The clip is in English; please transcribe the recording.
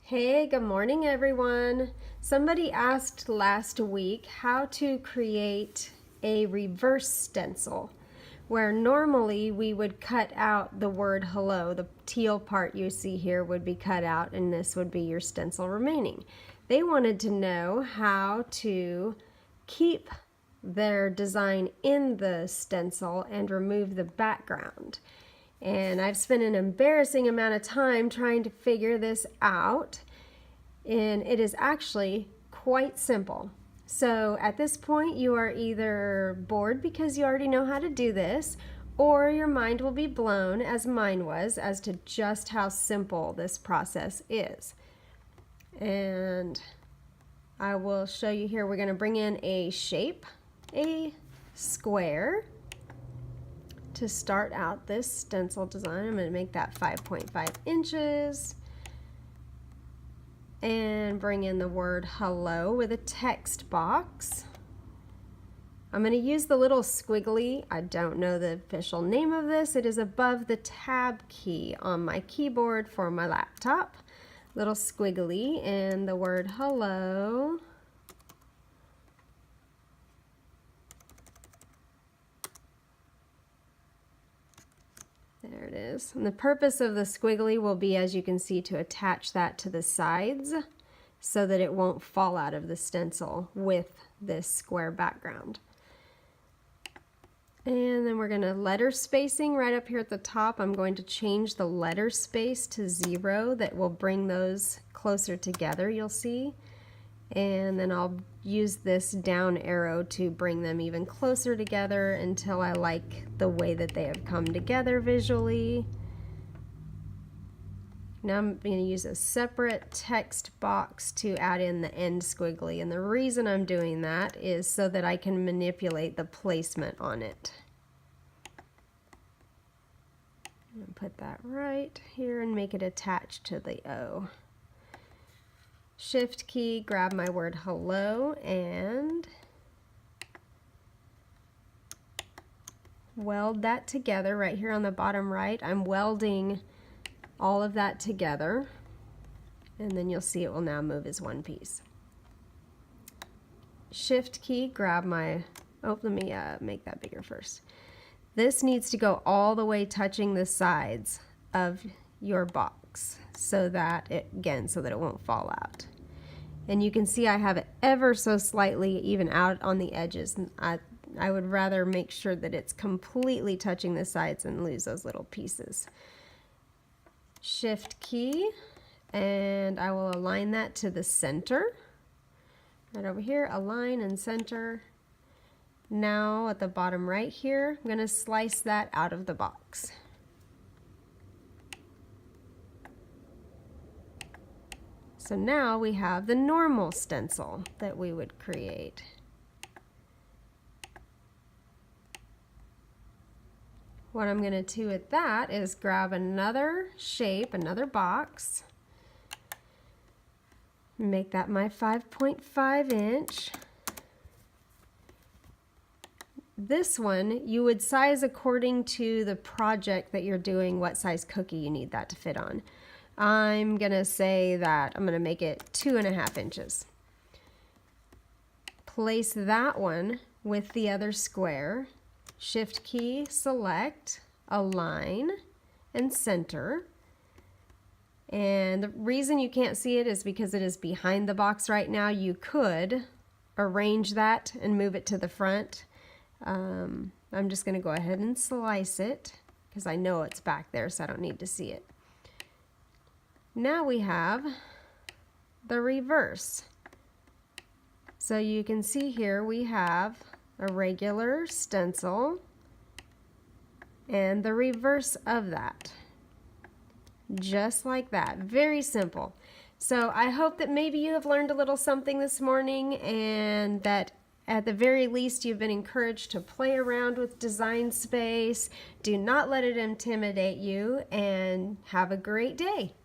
Hey, good morning everyone. Somebody asked last week how to create a reverse stencil where normally we would cut out the word hello. The teal part you see here would be cut out and this would be your stencil remaining. They wanted to know how to keep their design in the stencil and remove the background. And I've spent an embarrassing amount of time trying to figure this out, and it is actually quite simple. So at this point you are either bored because you already know how to do this, or your mind will be blown, as mine was, as to just how simple this process is. And I will show you here. We're going to bring in a shape, a square, to start out this stencil design. I'm going to make that 5.5 inches and bring in the word hello with a text box. I'm going to use the little squiggly. I don't know the official name of this. It is above the tab key on my keyboard for my laptop. Little squiggly and the word hello. There it is. And the purpose of the squiggly will be, as you can see, to attach that to the sides so that it won't fall out of the stencil with this square background. And then we're going to letter spacing right up here at the top. I'm going to change the letter space to 0. That will bring those closer together, you'll see. And then I'll use this down arrow to bring them even closer together until I like the way that they have come together visually. Now I'm going to use a separate text box to add in the end squiggly, and the reason I'm doing that is so that I can manipulate the placement on it. And put that right here and make it attached to the O. Shift key, grab my word hello and weld that together right here on the bottom right. I'm welding all of that together, and then you'll see it will now move as one piece. Shift key, grab my, let me make that bigger first. This needs to go all the way touching the sides of your box so that it won't fall out. And you can see I have it ever so slightly even out on the edges. I would rather make sure that it's completely touching the sides and lose those little pieces. Shift key, and I will align that to the center. Right over here, align and center. Now at the bottom right here, I'm going to slice that out of the box. So now we have the normal stencil that we would create. What I'm going to do with that is grab another shape, another box, make that my 5.5 inch. This one you would size according to the project that you're doing, what size cookie you need that to fit on. I'm gonna say that I'm gonna make it 2.5 inches. Place that one with the other square. Shift key, select, align, and center. And the reason you can't see it is because it is behind the box right now. You could arrange that and move it to the front. I'm just gonna go ahead and slice it because I know it's back there, so I don't need to see it. Now we have the reverse. So you can see here we have a regular stencil and the reverse of that. Just like that. Very simple. So I hope that maybe you have learned a little something this morning, and that at the very least you've been encouraged to play around with Design Space. Do not let it intimidate you, and have a great day.